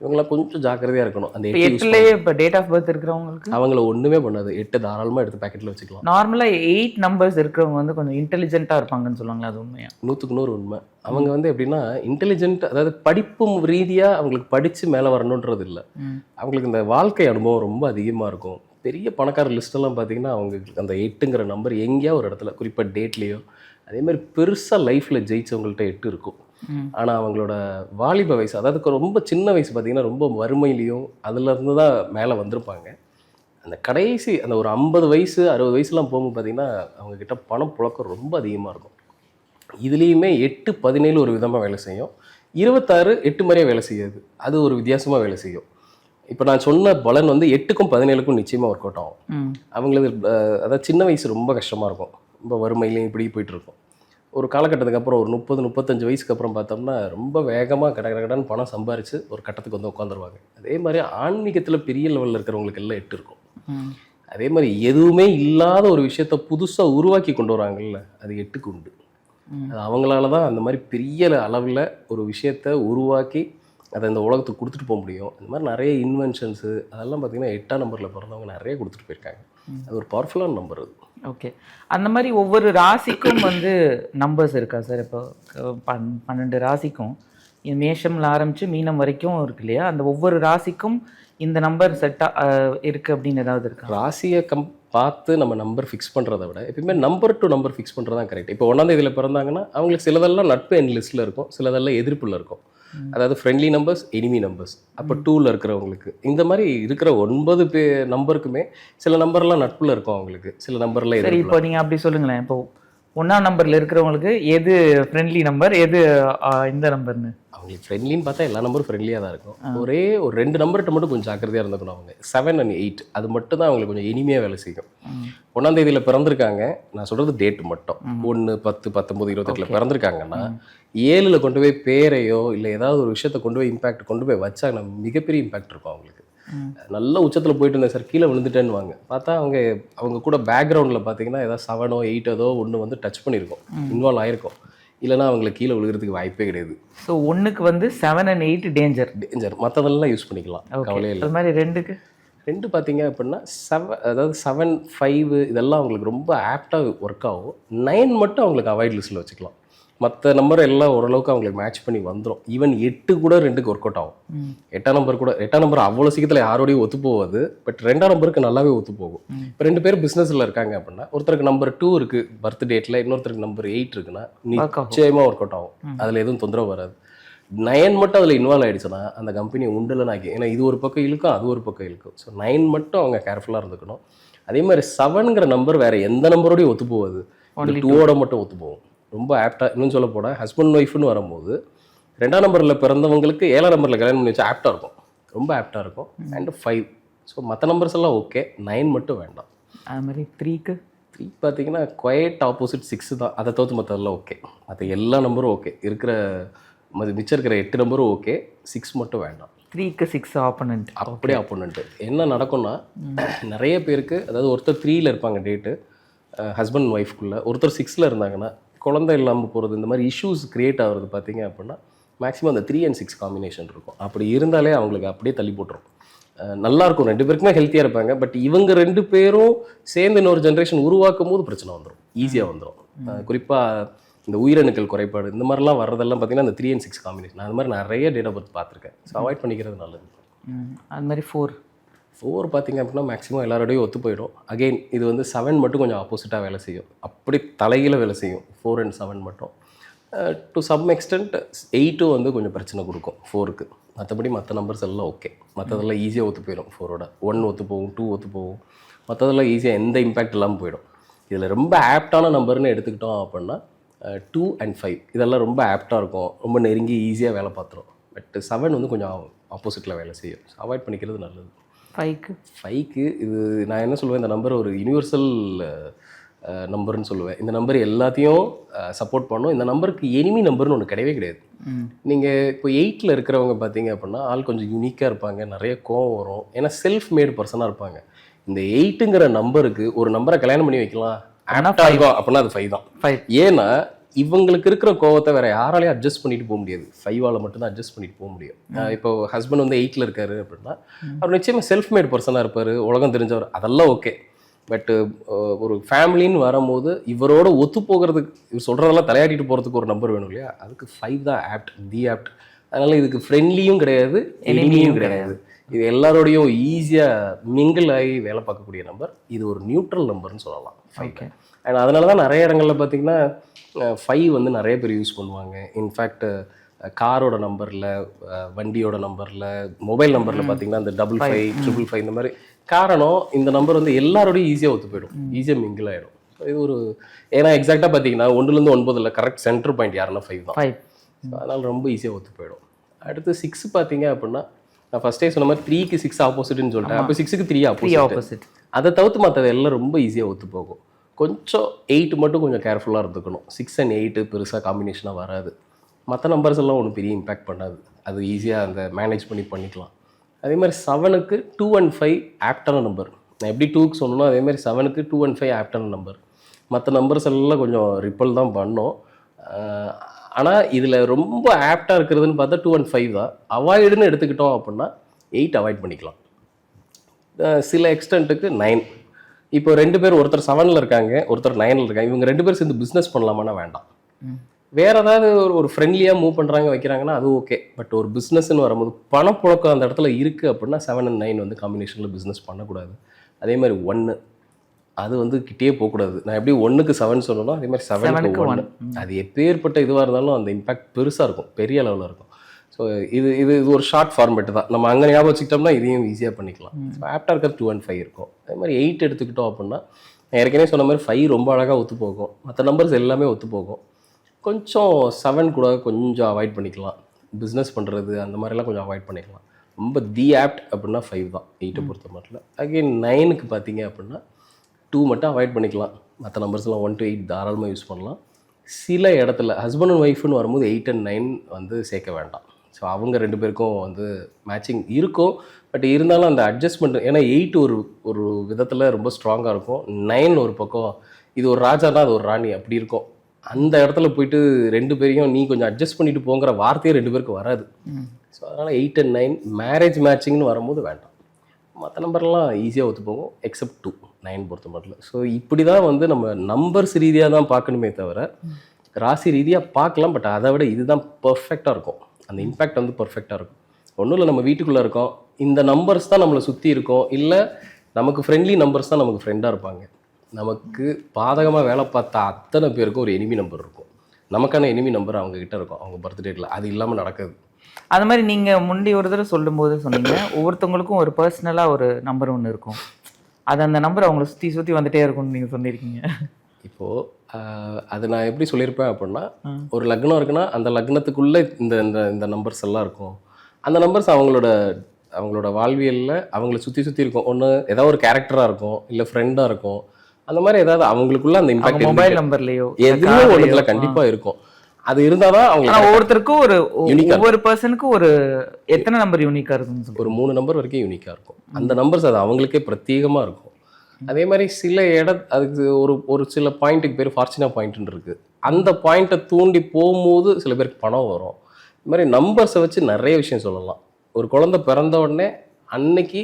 இவங்களாம் கொஞ்சம் ஜாக்கிரதையாக இருக்கணும். அந்த இப்போ 8 யூஸ் எட்டுலேயே இப்போ டேட் ஆஃப் பர்த் இருக்கிறவங்களுக்கு அவங்கள ஒன்றுமே பண்ணாது. 8 தாராளமாக எடுத்து பேக்கெட்டில் வச்சுக்கலாம். நார்மலாக 8 நம்பர்ஸ் இருக்கிறவங்க வந்து கொஞ்சம் இன்டெலிஜென்ட்டாக இருப்பாங்கன்னு சொல்லுவாங்களா, அது உண்மையா? 100க்கு 100 உண்மை. அவங்க வந்து எப்படின்னா இன்டெலிஜென்ட், அதாவது படிப்பு ரீதியாக அவங்களுக்கு படித்து மேலே வரணுன்றது இல்லை. அவங்களுக்கு இந்த வாழ்க்கை அனுபவம் ரொம்ப அதிகமாக இருக்கும். பெரிய பணக்கார லிஸ்ட்டெல்லாம் பார்த்தீங்கன்னா அவங்களுக்கு அந்த 8ங்கிற நம்பர் எங்கேயா ஒரு இடத்துல குறிப்பாக டேட்லேயோ அதே மாதிரி பெருசாக லைஃப்பில் ஜெயிச்சவங்கள்ட்ட 8 இருக்கும். ஆனால் அவங்களோட வாலிப வயசு, அதாவது ரொம்ப சின்ன வயசு பார்த்தீங்கன்னா ரொம்ப வறுமையிலையும் அதுலேருந்து தான் மேலே வந்திருப்பாங்க. அந்த கடைசி அந்த ஒரு 50 வயசு 60 வயசுலாம் போகும்போது பார்த்தீங்கன்னா அவங்கக்கிட்ட பணம் புழக்கம் ரொம்ப அதிகமாக இருக்கும். இதுலேயுமே 8 17 ஒரு விதமாக வேலை செய்யும். 26 8 மாதிரியே வேலை செய்யாது, அது ஒரு வித்தியாசமாக வேலை செய்யும். இப்போ நான் சொன்ன பலன் வந்து 8க்கும் 17க்கும் நிச்சயமாக ஒர்க் அவுட் ஆகும். அவங்களுக்கு அதாவது சின்ன வயசு ரொம்ப கஷ்டமாக இருக்கும், ரொம்ப வறுமையிலையும் இப்படி போயிட்டு இருக்கும். ஒரு காலகட்டத்துக்கு அப்புறம் ஒரு 30 35 வயசுக்கு அப்புறம் பார்த்தோம்னா ரொம்ப வேகமாக கடன்னு பணம் சம்பாரித்து ஒரு கட்டத்துக்கு வந்து உட்காந்துருவாங்க. அதே மாதிரி ஆன்மீகத்தில் பெரிய லெவலில் இருக்கிறவங்களுக்கு எல்லாம் 8 இருக்கும். அதே மாதிரி எதுவுமே இல்லாத ஒரு விஷயத்த புதுசாக உருவாக்கி கொண்டு வராங்கல்ல, அது 8க்கு உண்டு. அது அவங்களால தான் அந்த மாதிரி பெரிய அளவில் ஒரு விஷயத்த உருவாக்கி அதை இந்த உலகத்துக்கு கொடுத்துட்டு போக முடியும். இந்த மாதிரி நிறைய இன்வென்ஷன்ஸு அதெல்லாம் பார்த்திங்கன்னா 8ஆம் நம்பரில் பிறந்தவங்க நிறைய கொடுத்துட்டு போயிருக்காங்க. அது ஒரு பவர்ஃபுல்லான நம்பர் அது. ஓகே, அந்த மாதிரி ஒவ்வொரு ராசிக்கும் வந்து நம்பர்ஸ் இருக்கா சார்? இப்போ 12 ராசிக்கும் மேஷம்ல ஆரம்பித்து மீனம் வரைக்கும் இருக்கு இல்லையா? அந்த ஒவ்வொரு ராசிக்கும் இந்த நம்பர் செட்டாக இருக்குது அப்படின்னு ஏதாவது இருக்கா? ராசியை பார்த்து நம்ம நம்பர் ஃபிக்ஸ் பண்ணுறதை விட எப்பயுமே நம்பர் டு நம்பர் ஃபிக்ஸ் பண்ணுறது தான் கரெக்ட். இப்போ 1ஆம் தேதியில் பிறந்தாங்கன்னா அவங்களுக்கு சிலதெல்லாம் நட்பு என் லிஸ்ட்டில் இருக்கும், சிலதெல்லாம் எதிர்ப்பில் இருக்கும். அதாவது ஃப்ரெண்ட்லி நம்பர்ஸ், எனிமி நம்பர்ஸ். அப்போ 2ல் இருக்கிறவங்களுக்கு இந்த மாதிரி இருக்கிற 9 நம்பருக்குமே சில நம்பர்லாம் நட்பில் இருக்கும் அவங்களுக்கு, சில நம்பர்லாம் சரி. இப்போ நீங்கள் அப்படி சொல்லுங்களேன், இப்போ 1ஆம் நம்பரில் இருக்கிறவங்களுக்கு எது ஃப்ரெண்ட்லி நம்பர், எது இந்த நம்பர்னு? அவங்களுக்கு ஃப்ரெண்ட்லின்னு பார்த்தா எல்லா நம்பரும் ஃப்ரெண்ட்லியாக தான் இருக்கும். ஒரே ஒரு 2 நம்பர்கிட்ட மட்டும் கொஞ்சம் ஜாக்கிரதையாக இருந்துக்கணும். அவங்க 7 and 8 அது மட்டும் தான் அவங்களுக்கு கொஞ்சம் இனிமையாக வேலை செய்யும். 1ஆம் தேதியில் பிறந்திருக்காங்க, நான் சொல்கிறது டேட் மட்டும். 1 10 19 28 பிறந்திருக்காங்கன்னா 7ல் கொண்டு போய் பேரையோ இல்லை ஏதாவது ஒரு விஷயத்தை கொண்டு போய் இம்பாக்ட் கொண்டு போய் வச்சாங்கன்னா மிகப்பெரிய இம்பாக்ட் இருக்கும் அவங்களுக்கு. நல்ல உச்சத்தில் போயிட்டு இருந்தேன் சார், கீழே விழுந்துட்டேன்னு வாங்க, பார்த்தா அவங்க கூட பேக்ரவுண்டில் பார்த்தீங்கன்னா ஏதாவது 7ஓ 8ஓ ஒன்று வந்து டச் பண்ணியிருக்கோம், இன்வால்வ் ஆகிருக்கும். இல்லைனா அவங்களுக்கு கீழே விழுகிறதுக்கு வாய்ப்பே கிடையாது. ஸோ 1க்கு வந்து 7 and 8 டேஞ்சர். மற்றதெல்லாம் யூஸ் பண்ணிக்கலாம், கவலையே இல்லை. அது மாதிரி 2க்கு 2 பார்த்தீங்க அப்படின்னா 7, அதாவது 7 5 இதெல்லாம் அவங்களுக்கு ரொம்ப ஆப்டாக ஒர்க் ஆகும். 9 மட்டும் அவங்களுக்கு அவாய்ட் லிஸ்ட்டில் வச்சுக்கலாம். மற்ற நம்பர் எல்லாம் ஓரளவுக்கு அவங்களுக்கு மேட்ச் பண்ணி வந்துடும். ஈவன் 8 கூட 2க்கு ஒர்க் அவுட் ஆகும். 8ஆம் நம்பர் கூட 8ஆம் நம்பர் அவ்வளோ சீக்கிரத்தில் யாரோடையும் ஒத்து போகாது, பட் 2ஆம் நம்பருக்கு நல்லாவே ஒத்து போகும். இப்போ 2 பேர் பிஸ்னஸில் இருக்காங்க அப்படின்னா ஒருத்தருக்கு நம்பர் 2 இருக்குது பர்த் டேட்டில், இன்னொருத்தருக்கு நம்பர் 8 இருக்குன்னா நிச்சயமாக ஒர்க் அவுட் ஆகும். அதில் எதுவும் தொந்தரவு வராது. 9 மட்டும் அதில் இன்வால்வ் ஆகிடுச்சுன்னா அந்த கம்பெனி உண்டுலன்னு ஆகி, ஏன்னா இது ஒரு பக்கம் இழுக்கும் அது ஒரு பக்கம் இழுக்கும். ஸோ 9 மட்டும் அவங்க கேர்ஃபுல்லாக இருந்துக்கணும். அதே மாதிரி 7ங்கிற நம்பர் வேறு எந்த நம்பரோடையும் ஒத்து போகாது, 2ஓட மட்டும் ஒத்து போகும். ரொம்ப ஆப்டாக. இன்னும் சொல்ல போனால் ஹஸ்பண்ட் ஒய்ஃப்னு வரும்போது 2ஆம் நம்பரில் பிறந்தவங்களுக்கு 7ஆம் நம்பரில் கல்யாணம் பண்ணி வச்சா ஆப்டாக இருக்கும், ரொம்ப ஆப்டாக இருக்கும். அண்ட் 5. ஸோ மற்ற நம்பர்ஸ் எல்லாம் ஓகே, 9 மட்டும் வேண்டாம். அது மாதிரி 3க்கு 3 பார்த்தீங்கன்னா குவைட் ஆப்போசிட் 6 தான், அதை தவிர்த்து மற்றதெல்லாம் ஓகே. மற்ற எல்லா நம்பரும் ஓகே, மிச்சம் இருக்கிற 8 நம்பரும் ஓகே, 6 மட்டும் வேண்டாம். 3க்கு 6 ஆப்போனண்ட். அப்படியே ஆப்போனண்ட்டு என்ன நடக்கும்னா நிறைய பேருக்கு, அதாவது ஒருத்தர் 3ல் இருப்பாங்க டேட்டு ஹஸ்பண்ட் ஒய்ஃப்குள்ளே, ஒருத்தர் 6ல் இருந்தாங்கன்னா குழந்தை இல்லாமல் போகிறது, இந்த மாதிரி இஷ்யூஸ் க்ரியேட் ஆகிறது பார்த்தீங்க அப்படின்னா மேக்ஸிமம் அந்த 3 and 6 காம்பினேஷன் இருக்கும். அப்படி இருந்தாலே அவங்களுக்கு அப்படியே தள்ளி போட்டுரும். நல்லாயிருக்கும், 2 பேருக்குமே ஹெல்த்தியாக இருப்பாங்க. பட் இவங்க 2 பேரும் சேர்ந்து இன்னொரு ஜென்ரேஷன் உருவாக்கும் போது பிரச்சனை வந்துடும், ஈஸியாக வந்துடும். குறிப்பாக இந்த உயிரணுக்கள் குறைபாடு இந்த மாதிரிலாம் வர்றதெல்லாம் பார்த்தீங்கன்னா அந்த 3 and 6 காம்பினேஷன். நான் அந்த மாதிரி நிறைய டேட் ஆஃப் பர்த் பார்த்துருக்கேன். ஸோ அவாய்ட் பண்ணிக்கிறது நல்லது. அது மாதிரி 4 பார்த்தீங்க அப்படின்னா மேக்ஸிமம் எல்லாரோடையும் ஒத்து போயிடும். அகெயின் இது வந்து 7 மட்டும் கொஞ்சம் ஆப்போசிட்டாக வேலை செய்யும், அப்படி தலையில் வேலை செய்யும் 4 and 7 மட்டும். டு சம் எக்ஸ்டென்ட் 8 வந்து கொஞ்சம் பிரச்சனை கொடுக்கும் 4க்கு. மற்றபடி மற்ற நம்பர்ஸ் எல்லாம் ஓகே, மற்றதெல்லாம் ஈஸியாக ஒத்து போயிடும். 4ஓட 1 ஒத்து போகும், 2 ஒத்து போகும், மற்றதெல்லாம் ஈஸியாக எந்த இம்பேக்ட் இல்லாமல் போயிடும். இதில் ரொம்ப ஆப்டான நம்பர்னு எடுத்துக்கிட்டோம் அப்படின்னா 2 and 5 இதெல்லாம் ரொம்ப ஆப்டாக இருக்கும், ரொம்ப நெருங்கி ஈஸியாக வேலை பார்த்துரும். பட் 7 வந்து கொஞ்சம் ஆப்போசிட்டில் வேலை செய்யும். ஸோ அவாய்ட் பண்ணிக்கிறது நல்லது. 5க்கு இது நான் என்ன சொல்லுவேன், இந்த நம்பர் ஒரு யூனிவர்சல் நம்பர்னு சொல்லுவேன். இந்த நம்பர் எல்லாத்தையும் சப்போர்ட் பண்ணும். இந்த நம்பருக்கு எனிமி நம்பர்னு ஒன்று கிடையவே கிடையாது. நீங்கள் இப்போ 8ல் இருக்கிறவங்க பார்த்தீங்க அப்படின்னா ஆள் கொஞ்சம் யூனிக்காக இருப்பாங்க, நிறைய கோவம் வரும், ஏன்னா செல்ஃப் மேடு பர்சனாக இருப்பாங்க. இந்த 8ங்கிற நம்பருக்கு ஒரு நம்பரை கல்யாணம் பண்ணி வைக்கலாம் ஆப்டாக இருக்கும் அப்படின்னா அது 5 தான். ஏன்னா இவங்களுக்கு இருக்கிற கோவத்தை வேற யாராலையும் அட்ஜஸ்ட் பண்ணிட்டு போக முடியாது. 5ஆல மட்டும்தான் அட்ஜஸ்ட் பண்ணிட்டு போக முடியும். இப்போ ஹஸ்பண்ட் வந்து 8ல இருக்காரு அப்படின்னா அவர் நிச்சயமாக செல்ஃப் மேட் பர்சனாக இருப்பார், உலகம் தெரிஞ்சவர், அதெல்லாம் ஓகே. பட்டு ஒரு ஃபேமிலின்னு வரும்போது இவரோட ஒத்து போகிறதுக்கு, இவர் சொல்கிறதெல்லாம் தலையாட்டிட்டு போகிறதுக்கு ஒரு நம்பர் வேணும் இல்லையா? அதுக்கு 5 தான் ஆப்ட், தி ஆப்ட். அதனால் இதுக்கு ஃப்ரெண்ட்லியும் கிடையாது, எனிமியும் கிடையாது. இது எல்லாரோடையும் ஈஸியாக மிங்கிள் ஆகி வேலை பார்க்கக்கூடிய நம்பர். இது ஒரு நியூட்ரல் நம்பர்னு சொல்லலாம் 5. அண்ட் அதனால தான் நிறைய இடங்களில் பார்த்தீங்கன்னா 5 வந்து நிறைய பேர் யூஸ் பண்ணுவாங்க. இன்ஃபேக்ட் காரோட நம்பரில், வண்டியோட நம்பரில், மொபைல் நம்பரில் பார்த்தீங்கன்னா இந்த 55, 555 இந்த மாதிரி. காரணம் இந்த நம்பர் வந்து எல்லாரோடையும் ஈஸியாக ஒத்து போயிடும், ஈஸியாக மிங்கிள் ஆகிடும். இது ஒரு ஏன்னா எக்ஸாக்டாக பார்த்தீங்கன்னா 1லேருந்து 9 கரெக்ட் சென்டர் பாயிண்ட் யாருன்னா 5 தான். அதனால் ரொம்ப ஈஸியாக ஒத்து போயிடும். அடுத்து 6 பார்த்தீங்க அப்படின்னா நான் ஃபஸ்ட்டே சொன்ன மாதிரி 3க்கு 6 ஆப்போசிட்னு சொல்லிட்டேன். அப்போ 6க்கு 3 ஆப்போசிட். அதை தவிர்த்து மற்றது எல்லாம் ரொம்ப ஈஸியாக ஒத்து போகும். கொஞ்சம் 8 மட்டும் கொஞ்சம் கேர்ஃபுல்லாக இருந்துக்கணும். 6 and 8 பெருசாக காம்பினேஷனாக வராது. மற்ற நம்பர்ஸ் எல்லாம் ஒன்றும் பெரிய இம்பேக்ட் பண்ணாது, அது ஈஸியாக அந்த மேனேஜ் பண்ணிக்கலாம். அதே மாதிரி 7க்கு 2 and 5 ஆப்டான நம்பர். நான் எப்படி 2க்கு சொன்னோம் அதே மாதிரி 7க்கு 2 and 5 ஆப்டான நம்பர். மற்ற நம்பர்ஸ் எல்லாம் கொஞ்சம் ரிப்பல் தான் பண்ணோம். ஆனால் இதில் ரொம்ப ஆப்டாக இருக்கிறதுன்னு பார்த்தா 2 and 5 தான். அவாய்டுன்னு எடுத்துக்கிட்டோம் அப்படின்னா 8 அவாய்ட் பண்ணிக்கலாம். சில எக்ஸ்டென்ட்டுக்கு 9. இப்போ 2 பேர், ஒருத்தர் 7ல் இருக்காங்க, ஒருத்தர் 9ல் இருக்காங்க. இவங்க 2 பேர் சேர்ந்து பிஸ்னஸ் பண்ணலாமான்னா வேண்டாம். வேறு ஏதாவது ஒரு ஃப்ரெண்ட்லியாக மூவ் பண்ணுறாங்க வைக்கிறாங்கன்னா அது ஓகே. பட் ஒரு பிஸ்னஸ்ன்னு வரும்போது பணப்புழக்கம் அந்த இடத்துல இருக்குது அப்படின்னா 7 and 9 வந்து காம்பினேஷனில் பிஸ்னஸ் பண்ணக்கூடாது. அதே மாதிரி 1 அது வந்து கிட்டே போகக்கூடாது. நான் எப்படி 1க்கு 7 சொல்லணும், அதே மாதிரி 7க்கு 1. அது எப்பேற்பட்ட இதுவாக இருந்தாலும் அந்த இம்பாக்ட் பெருசாக இருக்கும், பெரிய லெவலில் இருக்கும். ஸோ இது ஒரு ஷார்ட் ஃபார்மேட் தான். நம்ம அங்கே ஞாபகம் வச்சுக்கிட்டோம்னா இதையும் ஈஸியாக பண்ணிக்கலாம். ஸோ ஆப்டாக இருக்கிறது 2 and 5 இருக்கும். அதே மாதிரி 8 எடுத்துக்கிட்டோம் அப்படின்னா ஏற்கனவே சொன்ன மாதிரி 5 ரொம்ப அழகாக ஒத்து போகும், மற்ற நம்பர்ஸ் எல்லாமே ஒத்து போகும். கொஞ்சம் 7 கூட கொஞ்சம் அவாய்ட் பண்ணிக்கலாம். பிஸ்னஸ் பண்ணுறது அந்த மாதிரிலாம் கொஞ்சம் அவாய்ட் பண்ணிக்கலாம். ரொம்ப தி ஆப்ட் அப்படின்னா 5 தான் 8 பொறுத்த மட்டும். அகெயின் 9க்கு பார்த்தீங்க அப்படின்னா 2 மட்டும் அவாய்ட் பண்ணிக்கலாம். மற்ற நம்பர்ஸ்லாம் 1 to 8 தாராளமாக யூஸ் பண்ணலாம். சில இடத்துல ஹஸ்பண்ட் அண்ட் ஒய்ஃப்னு வரும்போது 8 and 9 வந்து சேர்க்க வேண்டாம். ஸோ அவங்க 2 பேருக்கும் வந்து மேட்சிங் இருக்கும். பட் இருந்தாலும் அந்த அட்ஜஸ்ட்மெண்ட், ஏன்னா 8 ஒரு விதத்தில் ரொம்ப ஸ்ட்ராங்காக இருக்கும். 9 ஒரு பக்கம், இது ஒரு ராஜானா அது ஒரு ராணி அப்படி இருக்கும். அந்த இடத்துல போயிட்டு 2 பேரையும் நீ கொஞ்சம் அட்ஜஸ்ட் பண்ணிட்டு போங்கிற வார்த்தையே 2 பேருக்கு வராது. ஸோ அதனால் 8 and 9 மேரேஜ் மேட்சிங்னு வரும்போது வேண்டாம். மற்ற நம்பர்லாம் ஈஸியாக ஒத்து போகும் எக்ஸப்ட் 2, 9 பொறுத்த மட்டும். ஸோ இப்படி தான் வந்து நம்ம நம்பர்ஸ் ரீதியாக தான் பார்க்கணுமே தவிர ராசி ரீதியாக பார்க்கலாம். பட் அதை விட இதுதான் பர்ஃபெக்டாக இருக்கும், அந்த இம்பேக்ட் வந்து பர்ஃபெக்டாக இருக்கும். ஒன்றும் இல்லை, நம்ம வீட்டுக்குள்ளே இருக்கோம், இந்த நம்பர்ஸ் தான் நம்மளை சுற்றி இருக்கோம், இல்லை நமக்கு ஃப்ரெண்ட்லி நம்பர்ஸ் தான் நமக்கு ஃப்ரெண்டாக இருப்பாங்க. நமக்கு பாதகமாக வேலை பார்த்த அத்தனை பேருக்கும் ஒரு எனிமி நம்பர் இருக்கும். நமக்கான எனிமி நம்பர் அவங்கக்கிட்ட இருக்கும், அவங்க பர்த்டேட்டில். அது இல்லாமல் நடக்காது. அது மாதிரி நீங்கள் முந்தி ஒரு தடவை சொல்லும்போது சொன்னீங்க, ஒவ்வொருத்தவங்களுக்கும் ஒரு பர்சனலாக ஒரு நம்பர் ஒன்று இருக்கும், அது அந்த நம்பர் அவங்கள சுற்றி வந்துட்டே இருக்கும்னு நீங்கள் சொல்லியிருக்கீங்க. இப்போது அது நான் எப்படி சொல்லியிருப்பேன் அப்படின்னா, ஒரு லக்னம் இருக்குன்னா அந்த லக்னத்துக்குள்ளே இந்த இந்த நம்பர்ஸ் எல்லாம் இருக்கும். அந்த நம்பர்ஸ் அவங்களோட வாழ்வியலில் அவங்கள சுற்றி இருக்கும். ஒன்று ஏதாவது ஒரு கேரக்டராக இருக்கும், இல்லை ஃப்ரெண்டாக இருக்கும். அந்த மாதிரி ஏதாவது அவங்களுக்குள்ள அந்த இம்பாக்ட் மொபைல் நம்பர்லேயோ எதுவும் ஒன்றுல கண்டிப்பாக இருக்கும். அது இருந்தால் தான் அவங்க ஒவ்வொருத்தருக்கும் ஒவ்வொரு பர்சனுக்கும் ஒரு எத்தனை நம்பர் யூனிக்காக இருக்கும், ஒரு 3 நம்பர் வரைக்கும் யூனிக்காக இருக்கும். அந்த நம்பர்ஸ் அது அவங்களுக்கே பிரத்யேகமாக இருக்கும். அதே மாதிரி சில அதுக்கு ஒரு சில பாயிண்ட்டுக்கு பேர் ஃபார்ச்சுனா பாயிண்ட்னு இருக்குது. அந்த பாயிண்ட்டை தூண்டி போகும்போது சில பேருக்கு பணம் வரும். இது மாதிரி நம்பர்ஸை வச்சு நிறைய விஷயம் சொல்லலாம். ஒரு குழந்தை பிறந்த உடனே அன்னைக்கு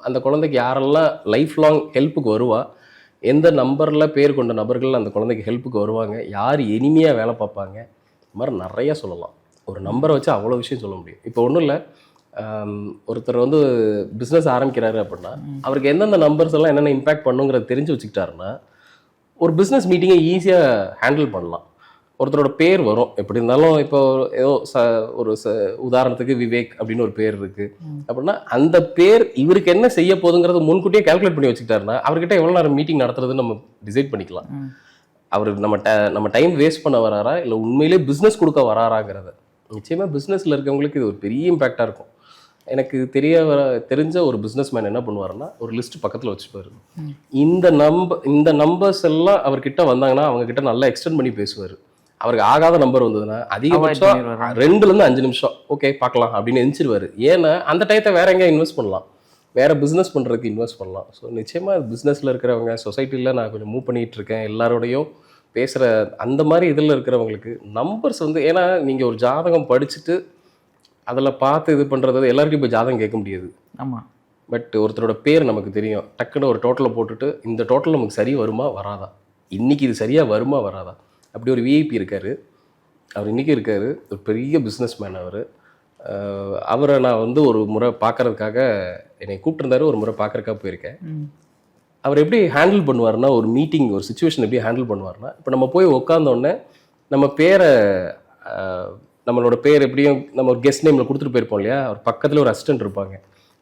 அந்த குழந்தைக்கு யாரெல்லாம் லைஃப் லாங் ஹெல்ப்புக்கு வருவா, எந்த நம்பரில் பேர் கொண்ட நபர்கள் அந்த குழந்தைக்கு ஹெல்ப்புக்கு வருவாங்க, யார் எனிமையாக வேலை பார்ப்பாங்க, இது மாதிரி நிறைய சொல்லலாம். ஒரு நம்பரை வச்சு அவ்வளோ விஷயம் சொல்ல முடியும். இப்போ ஒன்றும் இல்லை, ஒருத்தர் வந்து பிஸ்னஸ் ஆரம்பிக்கிறாரு அப்படின்னா அவருக்கு எந்தெந்த நம்பர்ஸ் எல்லாம் என்னென்ன இம்பேக்ட் பண்ணுங்கிறத தெரிஞ்சு வச்சுக்கிட்டாருன்னா ஒரு பிஸ்னஸ் மீட்டிங்கை ஈஸியாக ஹேண்டில் பண்ணலாம். ஒருத்தரோட பேர் வரும் எப்படி இருந்தாலும். இப்போ ஏதோ ஒரு உதாரணத்துக்கு விவேக் அப்படின்னு ஒரு பேர் இருக்குது அப்படின்னா அந்த பேர் இவருக்கு என்ன செய்ய போகுதுங்கிறத முன்கூட்டியே கால்குலேட் பண்ணி வச்சுக்கிட்டாருன்னா அவர்கிட்ட எவ்வளோ நேரம் மீட்டிங் நடத்துறதுன்னு நம்ம டிசைட் பண்ணிக்கலாம். அவர் நம்ம டைம் வேஸ்ட் பண்ண வராரா இல்லை உண்மையிலே பிஸ்னஸ் கொடுக்க வராராங்கிறத. நிச்சயமாக பிஸ்னஸில் இருக்கவங்களுக்கு இது ஒரு பெரிய இம்பேக்டாக இருக்கும். எனக்கு தெரிஞ்ச ஒரு பிஸ்னஸ் மேன் என்ன பண்ணுவாருன்னா ஒரு லிஸ்ட் பக்கத்தில் வச்சுப்பாரு. இந்த நம்பர்ஸ் எல்லாம் அவர்கிட்ட வந்தாங்கன்னா அவங்க கிட்ட நல்லா எக்ஸ்டெண்ட் பண்ணி பேசுவார். அவருக்கு ஆகாத நம்பர் வந்ததுன்னா அதிகபட்சம் 2லேருந்து 5 நிமிஷம் ஓகே பார்க்கலாம் அப்படின்னு எந்திரிச்சிருவாரு. ஏன்னா அந்த டயத்தை வேற எங்கேயா இன்வெஸ்ட் பண்ணலாம், வேற பிஸ்னஸ் பண்ணுறதுக்கு இன்வெஸ்ட் பண்ணலாம். ஸோ நிச்சயமாக பிஸ்னஸில் இருக்கிறவங்க, சொசைட்டியில் நான் கொஞ்சம் மூவ் பண்ணிகிட்டு இருக்கேன், எல்லாரோடையும் பேசுகிற அந்த மாதிரி இதில் இருக்கிறவங்களுக்கு நம்பர்ஸ் வந்து, ஏன்னா நீங்கள் ஒரு ஜாதகம் படிச்சுட்டு அதில் பார்த்து இது பண்ணுறது எல்லாருக்கும் இப்போ ஜாதகம் கேட்க முடியாது. ஆமாம். பட் ஒருத்தரோட பேர் நமக்கு தெரியும், டக்குன்னு ஒரு டோட்டலை போட்டுட்டு இந்த டோட்டல் நமக்கு சரி வருமா வராதா, இன்றைக்கி இது சரியாக வருமா வராதா. அப்படி ஒரு விஐபி இருக்கார், அவர் இன்றைக்கி இருக்கார், ஒரு பெரிய பிஸ்னஸ் மேன் அவர். அவரை நான் வந்து ஒரு முறை பார்க்கறதுக்காக என்னை கூப்பிட்டுருந்தாரு, ஒரு முறை பார்க்கறதுக்காக போயிருக்கேன். அவர் எப்படி ஹேண்டில் பண்ணுவார்னா, ஒரு மீட்டிங் ஒரு சுச்சுவேஷன் எப்படி ஹேண்டில் பண்ணுவார்னா, இப்போ நம்ம போய் உட்காந்தோடனே நம்ம பேரை நம்மளோட பேர் எப்படியும் நம்ம ஒரு கெஸ்ட் நேமில் கொடுத்துட்டு போயிருப்போம் இல்லையா, அவர் பக்கத்தில் ஒரு அசிஸ்டன்ட் இருப்பாங்க.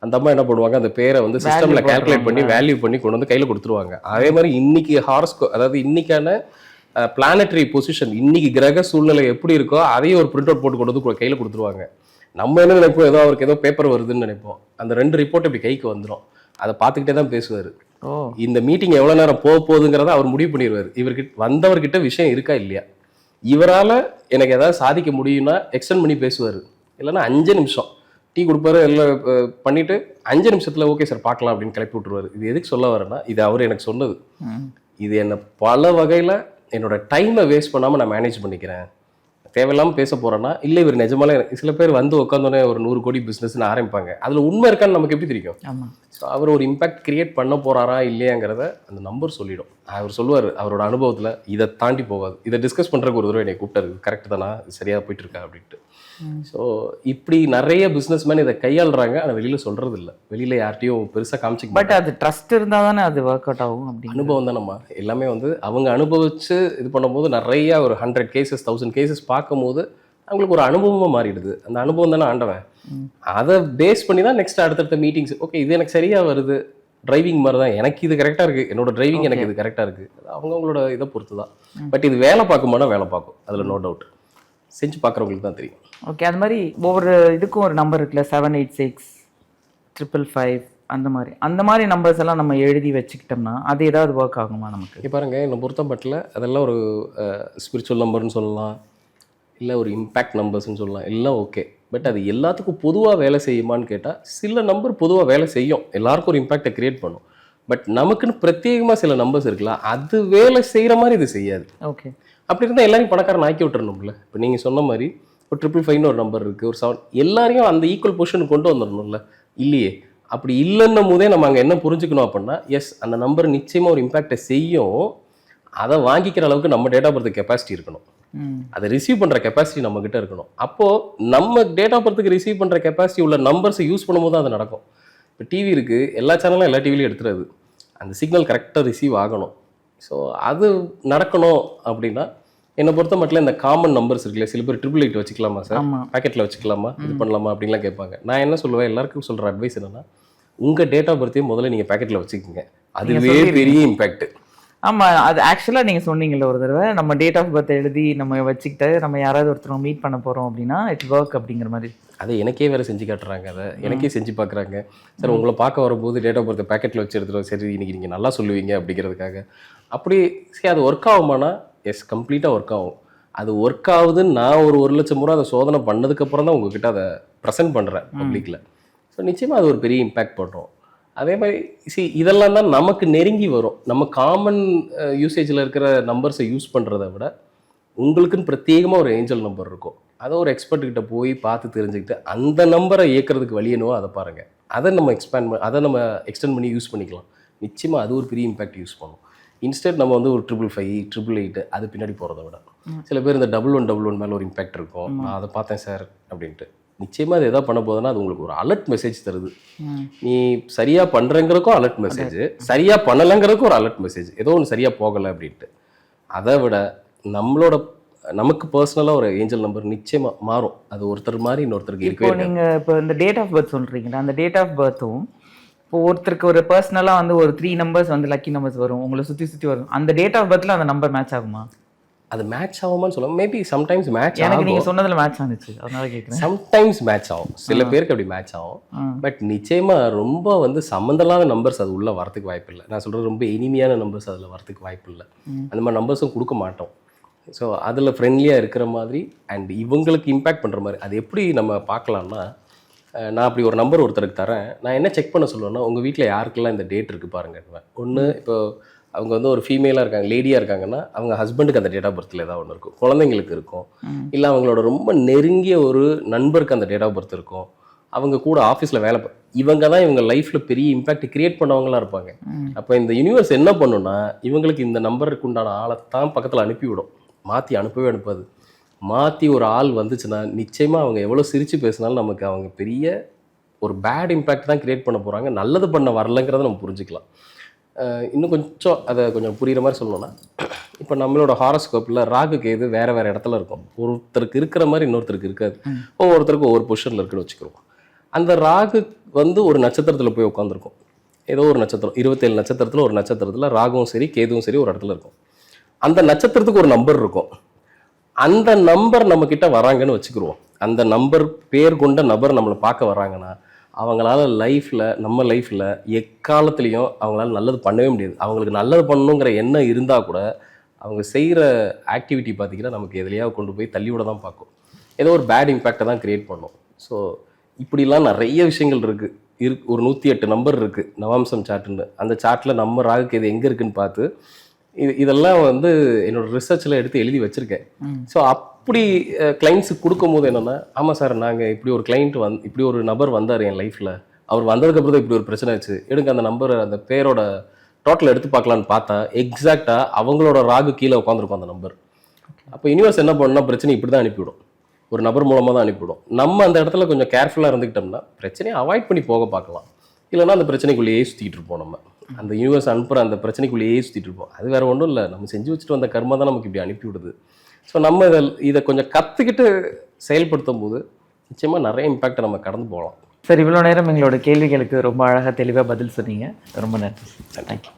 அந்த அம்மா என்ன பண்ணுவாங்க, அந்த பேரை வந்து சிஸ்டமில் கால்குலேட் பண்ணி வேல்யூ பண்ணி கொண்டு வந்து கையில் கொடுத்துருவாங்க. அதே மாதிரி இன்னைக்கு அதாவது இன்னைக்கான பிளானட்டரி பொசிஷன், இன்னைக்கு கிரக சூழ்நிலை எப்படி இருக்கோ அதையும் ஒரு பிரிண்ட் அவுட் போட்டு கொண்டு வந்து கையில் கொடுத்துருவாங்க. நம்ம என்ன நினைப்போம், ஏதோ அவருக்கு ஏதோ பேப்பர் வருதுன்னு நினைப்போம். அந்த 2 ரிப்போர்ட் இப்படி கைக்கு வந்துடும். அதை பார்த்துக்கிட்டே தான் பேசுவார். இந்த மீட்டிங் எவ்வளோ நேரம் போகுதுங்கிறத அவர் முடிவு பண்ணிடுவார். இவர்கிட்ட வந்தவர்கிட்ட விஷயம் இருக்கா இல்லையா, இவரால் எனக்கு ஏதாவது சாதிக்க முடியும்னா எக்ஸ்டெண்ட் பண்ணி பேசுவார். இல்லைன்னா 5 நிமிஷம் டீ கொடுப்பாரு, எல்லாம் பண்ணிட்டு 5 நிமிஷத்தில் ஓகே சார் பார்க்கலாம் அப்படின்னு கிளப்பி விட்டுருவார். இது எதுக்கு சொல்ல வரேன்னா, இது அவர் எனக்கு சொன்னது. இது என்னை பல வகையில் என்னோட டைமை வேஸ்ட் பண்ணாமல் நான் மேனேஜ் பண்ணிக்கிறேன். தேவையில்லாமல் பேச போகிறேன்னா, இல்லை இவர் நிஜமாலே சில பேர் வந்து உட்காந்தோடனே ஒரு 100 கோடி பிஸ்னஸ்ன்னு ஆரம்பிப்பாங்க. அதில் உண்மை இருக்கான்னு நமக்கு எப்படி தெரியும்? ஸோ அவர் ஒரு இம்பாக்ட் கிரியேட் பண்ண போகிறாரா இல்லையாங்கிறத அந்த நம்பர் சொல்லிடும். அவர் சொல்லுவார் அவரோட அனுபவத்தில், இதை தாண்டி போகாது. இதை டிஸ்கஸ் பண்ணுறதுக்கு ஒரு தடவை என்னை கூப்பிட்டாரு, கரெக்ட் தானா, சரியாக போயிட்டு இருக்கா அப்படின்ட்டு. ஸோ இப்படி நிறைய பிஸ்னஸ் மேன் இதை கையாளுறாங்க, ஆனால் வெளியில் சொல்கிறது இல்லை, வெளியில் யார்ட்டையும் பெருசாக காமிச்சிக்க. பட் அது ட்ரஸ்ட் இருந்தால் தானே அது ஒர்க் அவுட் ஆகும். அப்படி அனுபவம் தானம்மா எல்லாமே. வந்து அவங்க அனுபவிச்சு இது பண்ணும்போது நிறையா ஒரு 100 கேசஸ் 1000 கேசஸ் பார்க்கும்போது அவங்களுக்கு ஒரு அனுபவமாக மாறிடுது. அந்த அனுபவம் தானே ஆண்டவன். அதை பேஸ் பண்ணி தான் நெக்ஸ்ட் அடுத்தடுத்த மீட்டிங்ஸ், ஓகே இது எனக்கு சரியாக வருது, டிரைவிங் மாதிரி தான், எனக்கு இது கரெக்டாக இருக்குது, என்னோட டிரைவிங் எனக்கு இது கரெக்டாக இருக்குது, அவங்கவுங்களோட இதை பொறுத்து தான். பட் இது வேலை பார்க்கும்போது வேலை பார்க்கும், அதில் நோ டவுட். செஞ்சு பார்க்குறவங்களுக்கு தான் தெரியும். ஓகே, அது மாதிரி ஒவ்வொரு இதுக்கும் ஒரு நம்பர் இருக்குல்ல, 786 555 அந்த மாதிரி நம்பர்ஸ் எல்லாம் நம்ம எழுதி வச்சுக்கிட்டோம்னா அது ஏதாவது ஒர்க் ஆகுமா நமக்கு? இப்போ பாருங்க, என்னை பொறுத்தப்பட்டில் அதெல்லாம் ஒரு ஸ்பிரிச்சுவல் நம்பர்னு சொல்லலாம், இல்லை ஒரு இம்பேக்ட் நம்பர்ஸ்ன்னு சொல்லலாம், எல்லாம் ஓகே. பட் அது எல்லாத்துக்கும் பொதுவாக வேலை செய்யுமான்னு கேட்டால் சில நம்பர் பொதுவாக வேலை செய்யும், எல்லாருக்கும் ஒரு இம்பேக்டை கிரியேட் பண்ணும். பட் நமக்குன்னு பிரத்யேகமாக சில நம்பர்ஸ் இருக்குல்ல, அது வேலை செய்கிற மாதிரி இது செய்யாது. ஓகே, அப்படி இருந்தால் எல்லாரையும் பணக்காரன் ஆக்கி விட்டுறணும்ல. இப்போ நீங்கள் சொன்ன மாதிரி ஒரு 555 ஒரு நம்பர் இருக்குது, ஒரு 7, எல்லாரையும் அந்த ஈக்குவல் பொசிஷனுக்கு கொண்டு வந்துடணும்ல. இல்லையே, அப்படி இல்லைன்னும் போதே நம்ம அங்கே என்ன புரிஞ்சுக்கணும் அப்படின்னா, எஸ் அந்த நம்பர் நிச்சயமாக ஒரு இம்பேக்டை செய்யும், அதை வாங்கிக்கிற அளவுக்கு நம்ம டேட் ஆஃப் பர்த் கெப்பாசிட்டி இருக்கணும், அதை ரிசீவ் பண்ணுற கெப்பாசிட்டி நம்மக்கிட்ட இருக்கணும். அப்போது நம்ம டேட் ஆஃப் பர்த்துக்கு ரிசீவ் பண்ணுற கெப்பாசிட்டி உள்ள நம்பர்ஸை யூஸ் பண்ணும்போது தான் அது நடக்கும். இப்போ டிவி இருக்குது, எல்லா சேனலும் எல்லா டிவிலையும் எடுத்துறது, அந்த சிக்னல் கரெக்டாக ரிசீவ் ஆகணும். ஸோ அது நடக்கணும் அப்படின்னா என்னை பொறுத்த மட்டும் இந்த காமன் நம்பர்ஸ் இருக்குல்ல, சில பேர் 888 வச்சுக்கலாமா சார், பாக்கெட்டில் வச்சுக்கலாமா, இது பண்ணலாமா அப்படின்லாம் கேட்பாங்க. நான் என்ன சொல்லுவேன், எல்லாருக்கும் சொல்கிற அட்வைஸ் என்னன்னா, உங்கள் டேட் ஆஃப் பர்த்தையும் முதல்ல நீங்கள் பாக்கெட்டில் வச்சுக்கோங்க, அதுவே பெரிய இம்பேக்ட். ஆமாம், அது ஆக்சுவலாக நீங்கள் சொன்னீங்கல்ல ஒரு தடவை, நம்ம டேட் ஆஃப் பர்த் எழுதி நம்ம வச்சுக்கிட்டு நம்ம யாராவது ஒருத்தர் மீட் பண்ண போகிறோம் அப்படின்னா இட் ஒர்க் அப்படிங்கிற மாதிரி. அதை எனக்கே வேறு செஞ்சு காட்டுறாங்க, அதை எனக்கே செஞ்சு பார்க்குறாங்க. சார் உங்களை பார்க்க வரும்போது டேட் ஆஃப் பர்த் பேக்கெட்டில் வச்சு எடுத்துருவோம், சரி இன்னைக்கு நீங்கள் நல்லா சொல்லுவீங்க அப்படிங்கிறதுக்காக. அப்படி சரி அது ஒர்க் ஆகுமானா, எஸ் கம்ப்ளீட்டாக ஒர்க் ஆகும். அது ஒர்க் ஆகுதுன்னு நான் ஒரு 1,00,000 ரூபா அதை சோதனை பண்ணதுக்கப்புறம் தான் உங்ககிட்ட அதை ப்ரெசென்ட் பண்ணுறேன் பப்ளிக்கில். ஸோ நிச்சயமாக அது ஒரு பெரிய இம்பேக்ட் பண்ணுறோம். அதே மாதிரி இதெல்லாம் தான் நமக்கு நெருங்கி வரும். நம்ம காமன் யூசேஜில் இருக்கிற நம்பர்ஸை யூஸ் பண்ணுறதை விட உங்களுக்குன்னு பிரத்யேகமாக ஒரு ஏஞ்சல் நம்பர் இருக்கும், அதை ஒரு எக்ஸ்பர்ட்கிட்ட போய் பார்த்து தெரிஞ்சுக்கிட்டு அந்த நம்பரை இயக்கிறதுக்கு வழி என்னவோ அதை பாருங்கள், அதை நம்ம நம்ம எக்ஸ்டெண்ட் பண்ணி யூஸ் பண்ணிக்கலாம். நிச்சயமாக அது ஒரு பெரிய இம்பேக்ட் யூஸ் பண்ணும். இன்ஸ்டன்ட் நம்ம வந்து ஒரு 555 888 அது பின்னாடி போகிறத விட சில பேர் இந்த 1111 மேலே ஒரு இம்பேக்ட் இருக்கும், நான் அதை பார்த்தேன் சார் அப்படின்ட்டு. நிச்சயமாக அது எதாவது பண்ண போதுன்னா அது உங்களுக்கு ஒரு அலர்ட் மெசேஜ் தருது. நீ சரியாக பண்ணுறங்கிறதுக்கும் அலர்ட் மெசேஜ், சரியாக பண்ணலைங்கிறதுக்கும் ஒரு அலர்ட் மெசேஜ், ஏதோ ஒன்று சரியாக போகலை அப்படின்ட்டு. அதை விட நமக்கு பர்சனலாக ஒரு ஏஞ்சல் நம்பர் நிச்சயமாக மாறும். அது ஒருத்தர் மாதிரி இன்னொருத்தருக்கு இருக்கு. இப்போ நீங்கள் இப்போ இந்த டேட் ஆஃப் பர்த் சொல்கிறீங்களா, அந்த டேட் ஆஃப் பர்த்தும் இப்போ ஒருத்தருக்கு ஒரு பர்சனலாக வந்து ஒரு 3 நம்பர்ஸ் வந்து லக்கி நம்பர்ஸ் வரும், உங்களை சுற்றி வரும், அந்த டேட் ஆஃப் பர்த்தில் அந்த நம்பர் மேட்ச் ஆகுமா? அது மேட்ச் ஆகுமான்னு சொல்லுவோம், மேபி சம்டைம்ஸ் மேட்ச் ஆகும். எனக்கு நீங்கள் சொன்னதில் மேட்ச் ஆனிச்சு, அதனால கேட்குறேன். சம்டைம்ஸ் மேட்ச் ஆகும், சில பேருக்கு அப்படி மேட்ச் ஆகும். பட் நிச்சயமாக ரொம்ப வந்து சம்மந்தமில்லாத நம்பர்ஸ் அது உள்ளே வரத்துக்கு வாய்ப்பு இல்லை. நான் சொல்கிறது ரொம்ப இனிமையான நம்பர்ஸ் அதில் வரத்துக்கு வாய்ப்பு இல்லை. அந்த மாதிரி நம்பர்ஸும் கொடுக்க மாட்டோம். ஸோ அதில் ஃப்ரெண்ட்லியாக இருக்கிற மாதிரி அண்ட் இவங்களுக்கு இம்பேக்ட் பண்ணுற மாதிரி அது எப்படி நம்ம பார்க்கலான்னா, நான் அப்படி ஒரு நம்பர் ஒருத்தருக்கு தரேன், நான் என்ன செக் பண்ண சொல்லுவேன்னா, உங்கள் வீட்டில் யாருக்கெல்லாம் இந்த டேட் இருக்குது பாருங்கள். ஒன்று இப்போ அவங்க வந்து ஒரு ஃபீமேலாக இருக்காங்க, லேடியாக இருக்காங்கன்னா அவங்க ஹஸ்பண்டுக்கு அந்த டேட் ஆஃப் பர்த்தில் ஏதாவது ஒன்று இருக்கும், குழந்தைங்களுக்கு இருக்கும், இல்லை அவங்களோட ரொம்ப நெருங்கிய ஒரு நண்பருக்கு அந்த டேட் ஆஃப் பர்த் இருக்கும், அவங்க கூட ஆஃபீஸில் வேலை இவங்க தான் இவங்க லைஃப்பில் பெரிய இம்பாக்ட் கிரியேட் பண்ணவங்களாம் இருப்பாங்க. அப்போ இந்த யூனிவர்ஸ் என்ன பண்ணுன்னா இவங்களுக்கு இந்த நம்பருக்கு உண்டான ஆளை தான் பக்கத்தில் அனுப்பிவிடும், மாற்றி அனுப்பவே அனுப்பாது. மாற்றி ஒரு ஆள் வந்துச்சுன்னா நிச்சயமாக அவங்க எவ்வளோ சிரித்து பேசினாலும் நமக்கு அவங்க பெரிய ஒரு பேட் இம்பேக்ட் தான் கிரியேட் பண்ண போகிறாங்க, நல்லது பண்ண வரலங்கிறத நம்ம புரிஞ்சுக்கலாம். இன்னும் கொஞ்சம் அதை கொஞ்சம் புரிகிற மாதிரி சொல்லணும்னா, இப்போ நம்மளோட ஹாரோஸ்கோப்பில் ராகு கேது வேறு வேறு இடத்துல இருக்கும். ஒருத்தருக்கு இருக்கிற மாதிரி இன்னொருத்தருக்கு இருக்காது, ஒவ்வொருத்தருக்கும் ஒவ்வொரு பொசிஷனில் இருக்குன்னு வச்சுக்கிறோம். அந்த ராகு வந்து ஒரு நட்சத்திரத்தில் போய் உட்காந்துருக்கும், ஏதோ ஒரு நட்சத்திரம் 27 நட்சத்திரத்தில் ஒரு நட்சத்திரத்தில் ராகுவும் சரி கேதுவும் சரி ஒரு இடத்துல இருக்கும். அந்த நட்சத்திரத்துக்கு ஒரு நம்பர் இருக்கும், அந்த நம்பர் நம்மக்கிட்ட வராங்கன்னு வச்சுக்கிடுவோம். அந்த நம்பர் பேர் கொண்ட நபர் நம்மளை பார்க்க வராங்கன்னா அவங்களால லைஃப்பில் நம்ம லைஃப்பில் எக்காலத்துலேயும் அவங்களால நல்லது பண்ணவே முடியாது. அவங்களுக்கு நல்லது பண்ணணுங்கிற எண்ணம் இருந்தால் கூட அவங்க செய்கிற ஆக்டிவிட்டி பார்த்திங்கன்னா நமக்கு எதுலையாவது கொண்டு போய் தள்ளிவிட தான் பார்க்கும், ஏதோ ஒரு பேட் இம்பேக்டை தான் க்ரியேட் பண்ணும். ஸோ இப்படிலாம் நிறைய விஷயங்கள் இருக்குது. ஒரு 108 நம்பர் இருக்குது நவாம்சம் சார்ட்டுன்னு. அந்த சார்ட்டில் நம்ம ராகுக்கு இது எங்கே இருக்குதுன்னு பார்த்து இதெல்லாம் வந்து என்னோட ரிசர்ச்சில் எடுத்து எழுதி வச்சுருக்கேன். ஸோ அப்படி கிளைண்ட்ஸுக்கு கொடுக்கும்போது என்னென்னா, ஆமாம் சார் நாங்கள் இப்படி ஒரு கிளைண்ட் இப்படி ஒரு நபர் வந்தார் என் லைஃப்பில், அவர் வந்ததுக்கப்புறம் தான் இப்படி ஒரு பிரச்சனை ஆச்சு, எடுங்க அந்த நம்பர் அந்த பேரோட டோட்டல் எடுத்து பார்க்கலான்னு பார்த்தா எக்ஸாக்டாக அவங்களோட ராகு கீழே உட்காந்துருக்கும் அந்த நம்பர். அப்போ யூனிவர்ஸ் என்ன பண்ணணும்னா பிரச்சனை இப்படி தான் அனுப்பிவிடும், ஒரு நபர் மூலமாக தான் அனுப்பிவிடும். நம்ம அந்த இடத்துல கொஞ்சம் கேர்ஃபுல்லாக இருந்துக்கிட்டோம்னா பிரச்சனையை அவாய்ட் பண்ணி போக பார்க்கலாம், இல்லைன்னா அந்த பிரச்சனைக்குள்ளேயே சுற்றிட்டு இருப்போம். நம்ம அந்த யூனிவர்ஸ் அனுப்புகிற அந்த பிரச்சனைக்குள்ளேயே சுற்றிட்டு இருப்போம். அது வேறு ஒன்றும் இல்லை, நம்ம செஞ்சு வச்சுட்டு வந்த கர்மா தான் நமக்கு இப்படி அனுப்பி விடுது. ஸோ நம்ம இதை கொஞ்சம் கற்றுக்கிட்டு செயல்படுத்தும் போது நிச்சயமாக நிறைய இம்பேக்டை நம்ம கடந்து போகலாம். சார், இவ்வளோ நேரம் எங்களோட கேள்விகளுக்கு ரொம்ப அழகாக தெளிவாக பதில் சொன்னீங்க. ரொம்ப நன்றி. தேங்க்யூ.